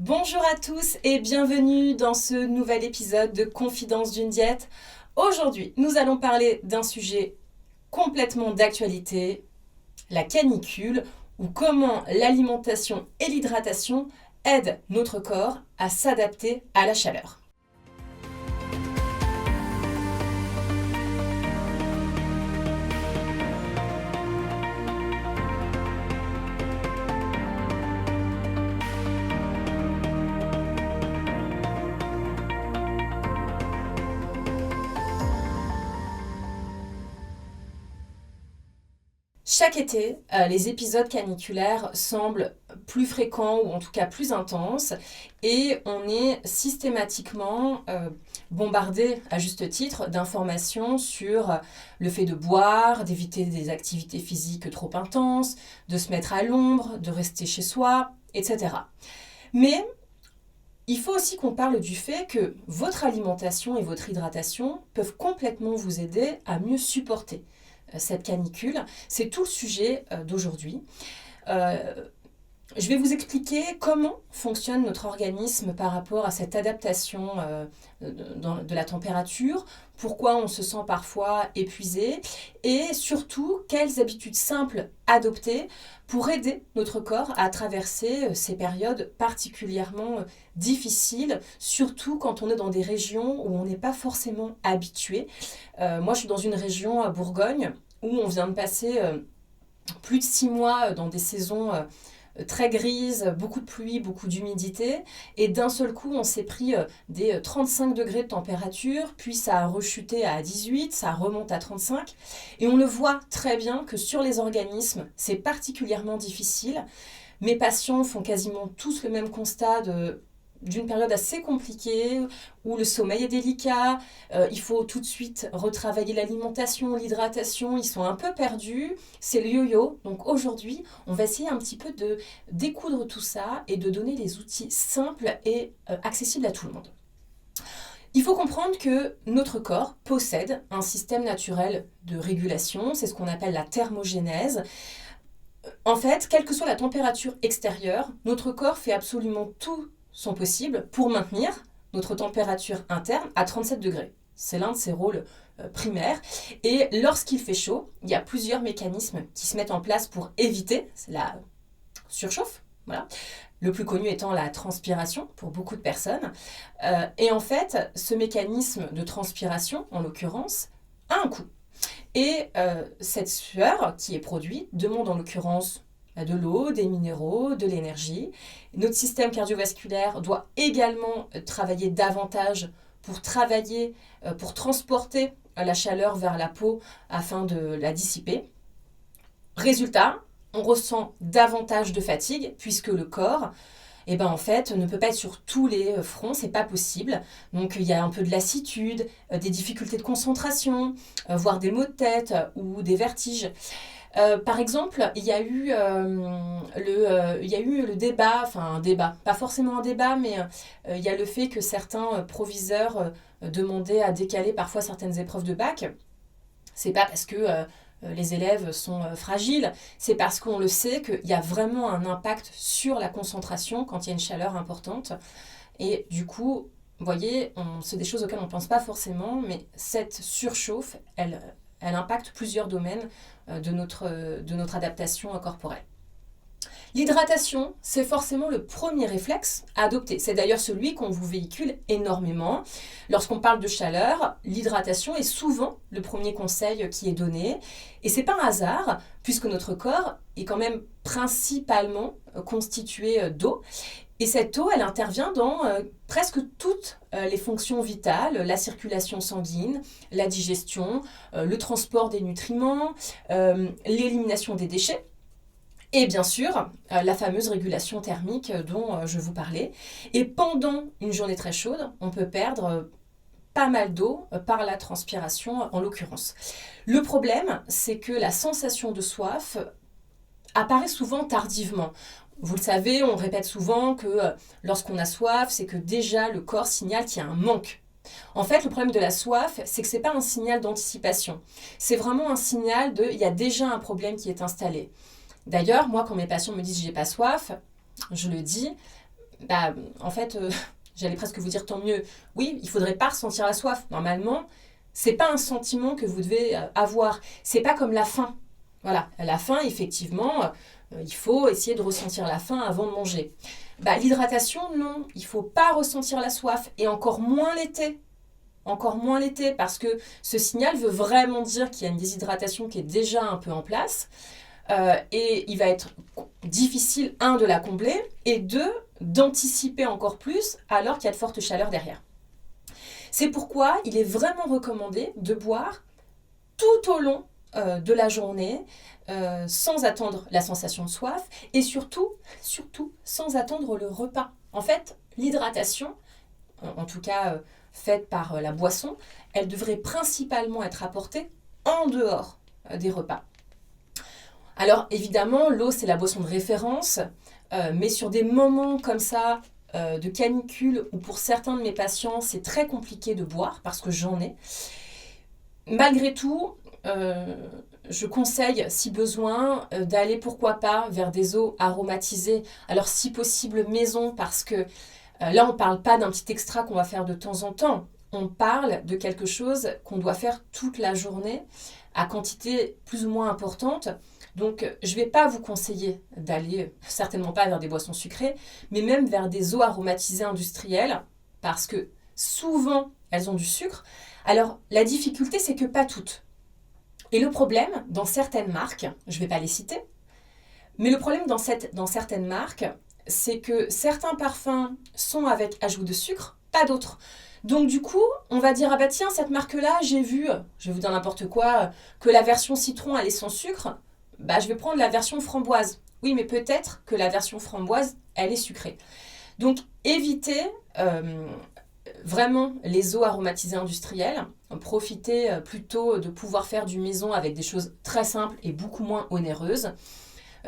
Bonjour à tous et bienvenue dans ce nouvel épisode de Confidence d'une diète. Aujourd'hui, nous allons parler d'un sujet complètement d'actualité, la canicule, ou comment l'alimentation et l'hydratation aident notre corps à s'adapter à la chaleur. Chaque été, les épisodes caniculaires semblent plus fréquents ou en tout cas plus intenses et on est systématiquement bombardé à juste titre d'informations sur le fait de boire, d'éviter des activités physiques trop intenses, de se mettre à l'ombre, de rester chez soi, etc. Mais il faut aussi qu'on parle du fait que votre alimentation et votre hydratation peuvent complètement vous aider à mieux supporter cette canicule. C'est tout le sujet d'aujourd'hui. Je vais vous expliquer comment fonctionne notre organisme par rapport à cette adaptation de la température, pourquoi on se sent parfois épuisé et surtout quelles habitudes simples adopter pour aider notre corps à traverser ces périodes particulièrement difficiles, surtout quand on est dans des régions où on n'est pas forcément habitué. Moi, je suis dans une région à Bourgogne où on vient de passer plus de 6 mois dans des saisons très grises, beaucoup de pluie, beaucoup d'humidité, et d'un seul coup on s'est pris des 35 degrés de température, puis ça a rechuté à 18, ça remonte à 35, et on le voit très bien que sur les organismes c'est particulièrement difficile. Mes patients font quasiment tous le même constat d'une période assez compliquée où le sommeil est délicat, il faut tout de suite retravailler l'alimentation, l'hydratation, ils sont un peu perdus, c'est le yo-yo. Donc aujourd'hui, on va essayer un petit peu de découdre tout ça et de donner des outils simples et accessibles à tout le monde. Il faut comprendre que notre corps possède un système naturel de régulation, c'est ce qu'on appelle la thermogénèse. En fait, quelle que soit la température extérieure, notre corps fait absolument tout son possible pour maintenir notre température interne à 37 degrés. C'est l'un de ses rôles primaires. Et lorsqu'il fait chaud, il y a plusieurs mécanismes qui se mettent en place pour éviter la surchauffe. Voilà. Le plus connu étant la transpiration pour beaucoup de personnes. Et en fait, ce mécanisme de transpiration, en l'occurrence, a un coût. Et cette sueur qui est produite demande en l'occurrence de l'eau, des minéraux, de l'énergie. Notre système cardiovasculaire doit également travailler davantage pour transporter la chaleur vers la peau afin de la dissiper. Résultat, on ressent davantage de fatigue puisque le corps en fait, ne peut pas être sur tous les fronts, c'est pas possible. Donc il y a un peu de lassitude, des difficultés de concentration, voire des maux de tête ou des vertiges. Par exemple, il y a eu le débat, enfin un débat, pas forcément un débat, mais il y a le fait que certains proviseurs demandaient à décaler parfois certaines épreuves de bac. C'est pas parce que les élèves sont fragiles, c'est parce qu'on le sait qu'il y a vraiment un impact sur la concentration quand il y a une chaleur importante. Et du coup, vous voyez, c'est des choses auxquelles on ne pense pas forcément, mais cette surchauffe, elle impacte plusieurs domaines de notre adaptation corporelle. L'hydratation, c'est forcément le premier réflexe à adopter. C'est d'ailleurs celui qu'on vous véhicule énormément. Lorsqu'on parle de chaleur, l'hydratation est souvent le premier conseil qui est donné. Et c'est pas un hasard, puisque notre corps est quand même principalement constitué d'eau. Et cette eau, elle intervient dans presque toutes les fonctions vitales, la circulation sanguine, la digestion, le transport des nutriments, l'élimination des déchets. Et bien sûr, la fameuse régulation thermique dont je vous parlais. Et pendant une journée très chaude, on peut perdre pas mal d'eau par la transpiration en l'occurrence. Le problème, c'est que la sensation de soif apparaît souvent tardivement. Vous le savez, on répète souvent que lorsqu'on a soif, c'est que déjà le corps signale qu'il y a un manque. En fait, le problème de la soif, c'est que ce n'est pas un signal d'anticipation. C'est vraiment un signal il y a déjà un problème qui est installé. D'ailleurs, moi, quand mes patients me disent « j'ai pas soif », je le dis, en fait, j'allais presque vous dire tant mieux. Oui, il ne faudrait pas ressentir la soif. Normalement, c'est pas un sentiment que vous devez avoir. C'est pas comme la faim. Voilà, la faim, effectivement, il faut essayer de ressentir la faim avant de manger. L'hydratation, non, il ne faut pas ressentir la soif, et encore moins l'été. Encore moins l'été, parce que ce signal veut vraiment dire qu'il y a une déshydratation qui est déjà un peu en place. Et il va être difficile, un, de la combler, et deux, d'anticiper encore plus alors qu'il y a de fortes chaleurs derrière. C'est pourquoi il est vraiment recommandé de boire tout au long de la journée, sans attendre la sensation de soif, et surtout sans attendre le repas. En fait, l'hydratation, en tout cas faite par la boisson, elle devrait principalement être apportée en dehors des repas. Alors évidemment, l'eau c'est la boisson de référence, mais sur des moments comme ça, de canicule, où pour certains de mes patients c'est très compliqué de boire, parce que j'en ai, malgré tout, je conseille, si besoin, d'aller pourquoi pas vers des eaux aromatisées, alors si possible maison, parce que là on ne parle pas d'un petit extra qu'on va faire de temps en temps, on parle de quelque chose qu'on doit faire toute la journée, à quantité plus ou moins importante. Donc, je ne vais pas vous conseiller d'aller, certainement pas vers des boissons sucrées, mais même vers des eaux aromatisées industrielles, parce que souvent, elles ont du sucre. Alors, la difficulté, c'est que pas toutes. Et le problème, dans certaines marques, je ne vais pas les citer, mais le problème dans certaines marques, c'est que certains parfums sont avec ajout de sucre, pas d'autres. Donc du coup, on va dire, tiens, cette marque-là, j'ai vu, je vais vous dire n'importe quoi, que la version citron, elle est sans sucre. Je vais prendre la version framboise. Oui, mais peut-être que la version framboise, elle est sucrée. Donc, évitez vraiment les eaux aromatisées industrielles. Profitez plutôt de pouvoir faire du maison avec des choses très simples et beaucoup moins onéreuses.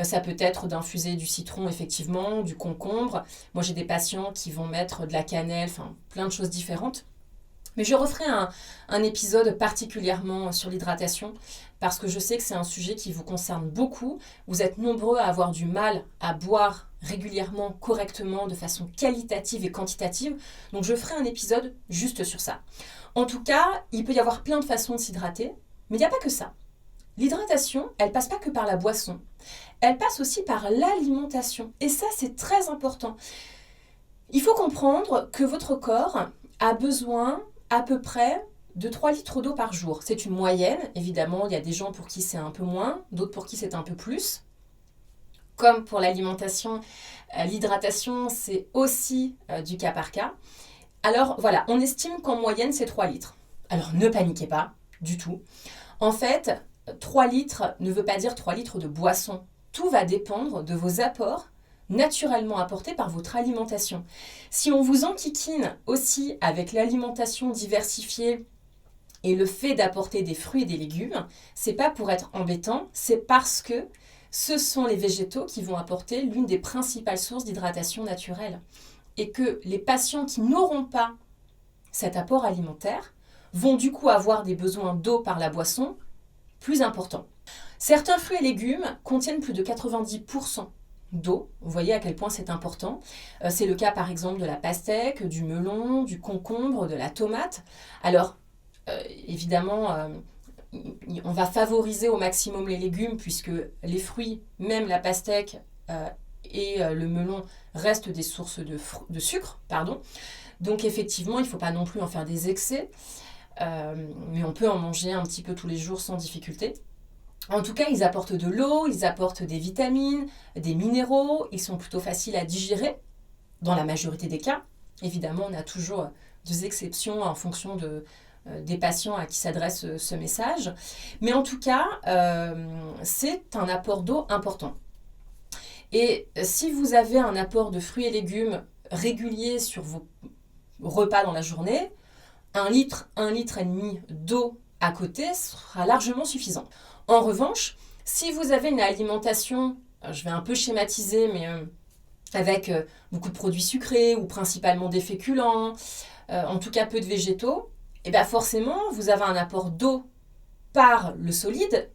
Ça peut être d'infuser du citron, effectivement, du concombre. Moi, j'ai des patients qui vont mettre de la cannelle, enfin, plein de choses différentes. Mais je referai un épisode particulièrement sur l'hydratation, parce que je sais que c'est un sujet qui vous concerne beaucoup. Vous êtes nombreux à avoir du mal à boire régulièrement, correctement, de façon qualitative et quantitative. Donc je ferai un épisode juste sur ça. En tout cas, il peut y avoir plein de façons de s'hydrater, mais il n'y a pas que ça. L'hydratation, elle passe pas que par la boisson. Elle passe aussi par l'alimentation. Et ça, c'est très important. Il faut comprendre que votre corps a besoin à peu près de 3 litres d'eau par jour. C'est une moyenne. Évidemment, il y a des gens pour qui c'est un peu moins, d'autres pour qui c'est un peu plus. Comme pour l'alimentation, l'hydratation, c'est aussi du cas par cas. Alors voilà, on estime qu'en moyenne, c'est 3 litres. Alors ne paniquez pas du tout. En fait, 3 litres ne veut pas dire 3 litres de boisson. Tout va dépendre de vos apports naturellement apportés par votre alimentation. Si on vous enquiquine aussi avec l'alimentation diversifiée et le fait d'apporter des fruits et des légumes, c'est pas pour être embêtant, c'est parce que ce sont les végétaux qui vont apporter l'une des principales sources d'hydratation naturelle. Et que les patients qui n'auront pas cet apport alimentaire vont du coup avoir des besoins d'eau par la boisson plus importants. Certains fruits et légumes contiennent plus de 90% d'eau. Vous voyez à quel point c'est important. C'est le cas par exemple de la pastèque, du melon, du concombre, de la tomate. Alors évidemment, on va favoriser au maximum les légumes puisque les fruits, même la pastèque et le melon restent des sources de sucre. Donc effectivement, il ne faut pas non plus en faire des excès, mais on peut en manger un petit peu tous les jours sans difficulté. En tout cas, ils apportent de l'eau, ils apportent des vitamines, des minéraux, ils sont plutôt faciles à digérer, dans la majorité des cas. Évidemment, on a toujours des exceptions en fonction des patients à qui s'adresse ce message. Mais en tout cas, c'est un apport d'eau important. Et si vous avez un apport de fruits et légumes régulier sur vos repas dans la journée, 1 litre et demi d'eau à côté sera largement suffisant. En revanche, si vous avez une alimentation, je vais un peu schématiser, mais avec beaucoup de produits sucrés ou principalement des féculents, en tout cas peu de végétaux, et bien forcément, vous avez un apport d'eau par le solide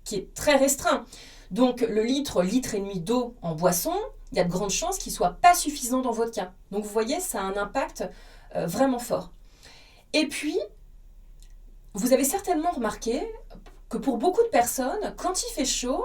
qui est très restreint. Donc le litre et demi d'eau en boisson, il y a de grandes chances qu'il ne soit pas suffisant dans votre cas. Donc vous voyez, ça a un impact vraiment fort. Et puis, vous avez certainement remarqué que pour beaucoup de personnes, quand il fait chaud,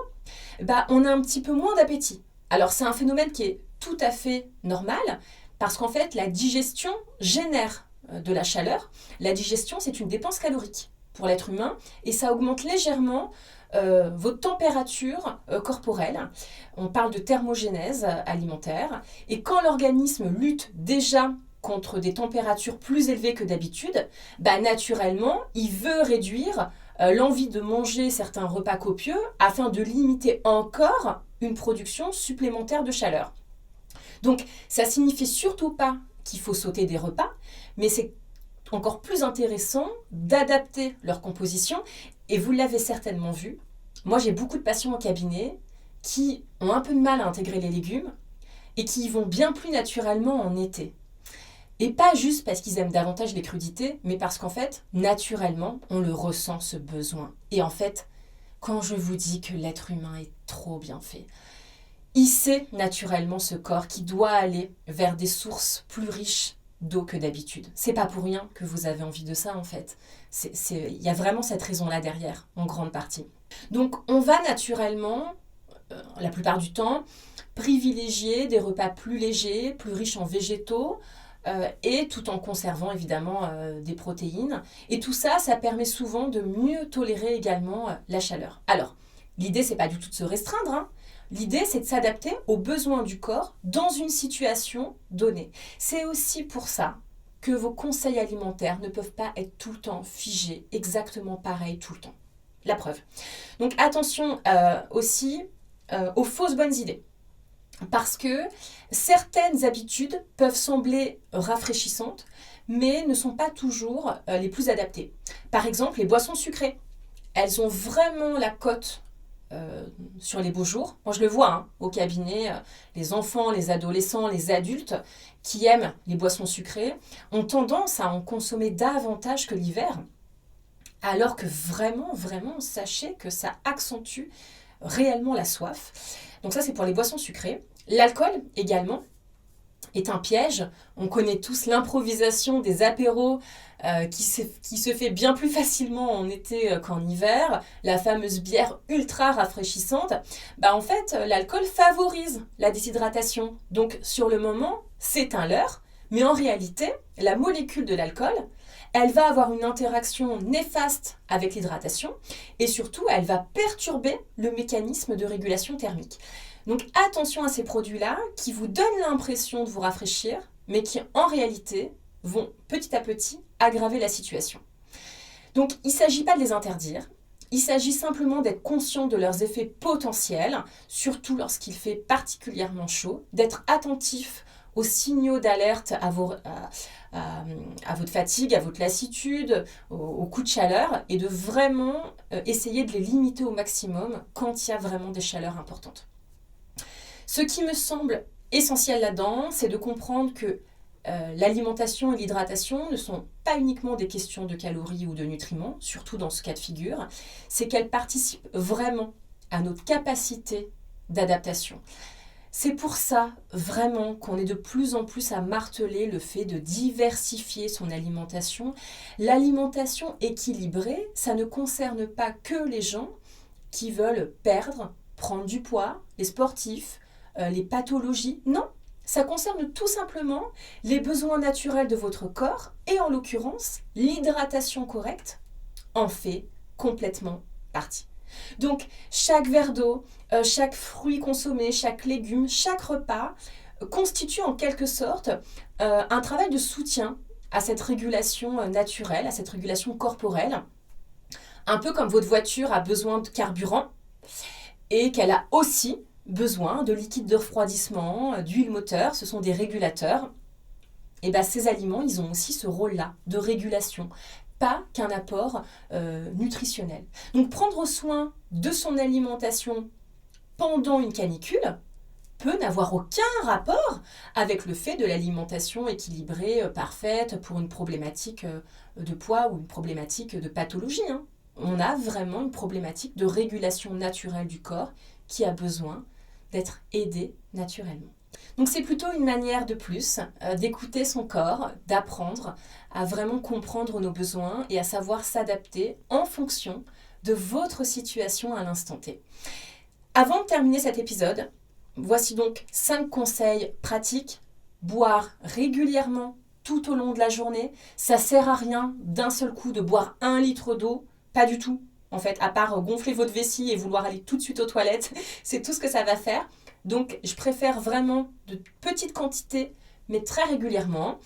on a un petit peu moins d'appétit. Alors c'est un phénomène qui est tout à fait normal, parce qu'en fait, la digestion génère de la chaleur. La digestion, c'est une dépense calorique pour l'être humain, et ça augmente légèrement votre température corporelle. On parle de thermogénèse alimentaire, et quand l'organisme lutte déjà contre des températures plus élevées que d'habitude, naturellement, il veut réduire l'envie de manger certains repas copieux afin de limiter encore une production supplémentaire de chaleur. Donc, ça signifie surtout pas qu'il faut sauter des repas, mais c'est encore plus intéressant d'adapter leur composition. Et vous l'avez certainement vu, moi j'ai beaucoup de patients en cabinet qui ont un peu de mal à intégrer les légumes et qui y vont bien plus naturellement en été. Et pas juste parce qu'ils aiment davantage les crudités, mais parce qu'en fait, naturellement, on le ressent ce besoin. Et en fait, quand je vous dis que l'être humain est trop bien fait, il sait naturellement ce corps qui doit aller vers des sources plus riches d'eau que d'habitude. C'est pas pour rien que vous avez envie de ça en fait. Il y a vraiment cette raison-là derrière, en grande partie. Donc on va naturellement, la plupart du temps, privilégier des repas plus légers, plus riches en végétaux, et tout en conservant évidemment des protéines. Et tout ça, ça permet souvent de mieux tolérer également la chaleur. Alors, l'idée, c'est pas du tout de se restreindre, hein. L'idée, c'est de s'adapter aux besoins du corps dans une situation donnée. C'est aussi pour ça que vos conseils alimentaires ne peuvent pas être tout le temps figés, exactement pareils tout le temps. La preuve. Donc attention aussi aux fausses bonnes idées. Parce que certaines habitudes peuvent sembler rafraîchissantes, mais ne sont pas toujours les plus adaptées. Par exemple, les boissons sucrées. Elles ont vraiment la cote sur les beaux jours. Moi, je le vois au cabinet, les enfants, les adolescents, les adultes qui aiment les boissons sucrées ont tendance à en consommer davantage que l'hiver, alors que vraiment, sachez que ça accentue réellement la soif. Donc ça, c'est pour les boissons sucrées. L'alcool, également, est un piège. On connaît tous l'improvisation des apéros qui se fait bien plus facilement en été qu'en hiver. La fameuse bière ultra rafraîchissante. En fait, l'alcool favorise la déshydratation. Donc, sur le moment, c'est un leurre. Mais en réalité, la molécule de l'alcool, elle va avoir une interaction néfaste avec l'hydratation et surtout, elle va perturber le mécanisme de régulation thermique. Donc attention à ces produits-là qui vous donnent l'impression de vous rafraîchir, mais qui en réalité vont petit à petit aggraver la situation. Donc il ne s'agit pas de les interdire, il s'agit simplement d'être conscient de leurs effets potentiels, surtout lorsqu'il fait particulièrement chaud, d'être attentif aux signaux d'alerte à votre fatigue, à votre lassitude, aux coups de chaleur, et de vraiment essayer de les limiter au maximum quand il y a vraiment des chaleurs importantes. Ce qui me semble essentiel là-dedans, c'est de comprendre que l'alimentation et l'hydratation ne sont pas uniquement des questions de calories ou de nutriments, surtout dans ce cas de figure, c'est qu'elles participent vraiment à notre capacité d'adaptation. C'est pour ça, vraiment, qu'on est de plus en plus à marteler le fait de diversifier son alimentation. L'alimentation équilibrée, ça ne concerne pas que les gens qui veulent perdre, prendre du poids, les sportifs, les pathologies. Non, ça concerne tout simplement les besoins naturels de votre corps et en l'occurrence, l'hydratation correcte en fait complètement partie. Donc, chaque verre d'eau, chaque fruit consommé, chaque légume, chaque repas constitue en quelque sorte un travail de soutien à cette régulation naturelle, à cette régulation corporelle. Un peu comme votre voiture a besoin de carburant et qu'elle a aussi besoin de liquide de refroidissement, d'huile moteur, ce sont des régulateurs. Et ces aliments, ils ont aussi ce rôle-là de régulation, pas qu'un apport nutritionnel. Donc prendre soin de son alimentation pendant une canicule peut n'avoir aucun rapport avec le fait de l'alimentation équilibrée, parfaite, pour une problématique de poids ou une problématique de pathologie. On a vraiment une problématique de régulation naturelle du corps qui a besoin d'être aidé naturellement. Donc c'est plutôt une manière de plus d'écouter son corps, d'apprendre à vraiment comprendre nos besoins et à savoir s'adapter en fonction de votre situation à l'instant T. Avant de terminer cet épisode, voici donc 5 conseils pratiques. Boire régulièrement tout au long de la journée. Ça sert à rien d'un seul coup de boire 1 litre d'eau, pas du tout. En fait, à part gonfler votre vessie et vouloir aller tout de suite aux toilettes, c'est tout ce que ça va faire. Donc, je préfère vraiment de petites quantités, mais très régulièrement.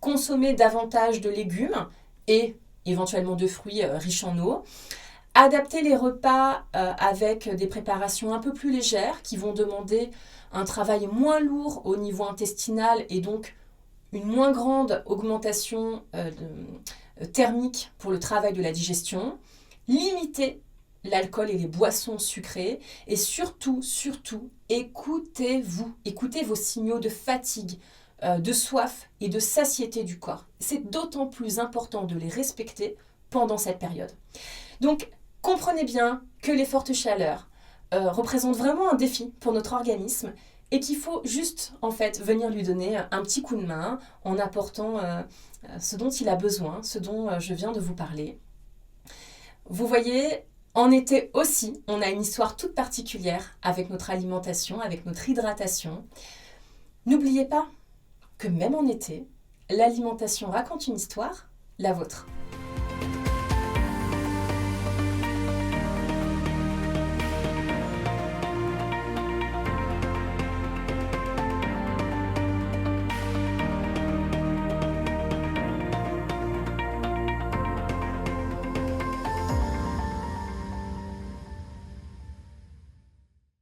Consommer davantage de légumes et éventuellement de fruits riches en eau. Adapter les repas avec des préparations un peu plus légères qui vont demander un travail moins lourd au niveau intestinal et donc une moins grande augmentation thermique pour le travail de la digestion. Limiter l'alcool et les boissons sucrées et surtout, écoutez-vous. Écoutez vos signaux de fatigue, de soif et de satiété du corps. C'est d'autant plus important de les respecter pendant cette période. Donc, comprenez bien que les fortes chaleurs représentent vraiment un défi pour notre organisme et qu'il faut juste en fait venir lui donner un petit coup de main en apportant ce dont il a besoin, ce dont je viens de vous parler. Vous voyez, en été aussi, on a une histoire toute particulière avec notre alimentation, avec notre hydratation. N'oubliez pas que même en été, l'alimentation raconte une histoire, la vôtre.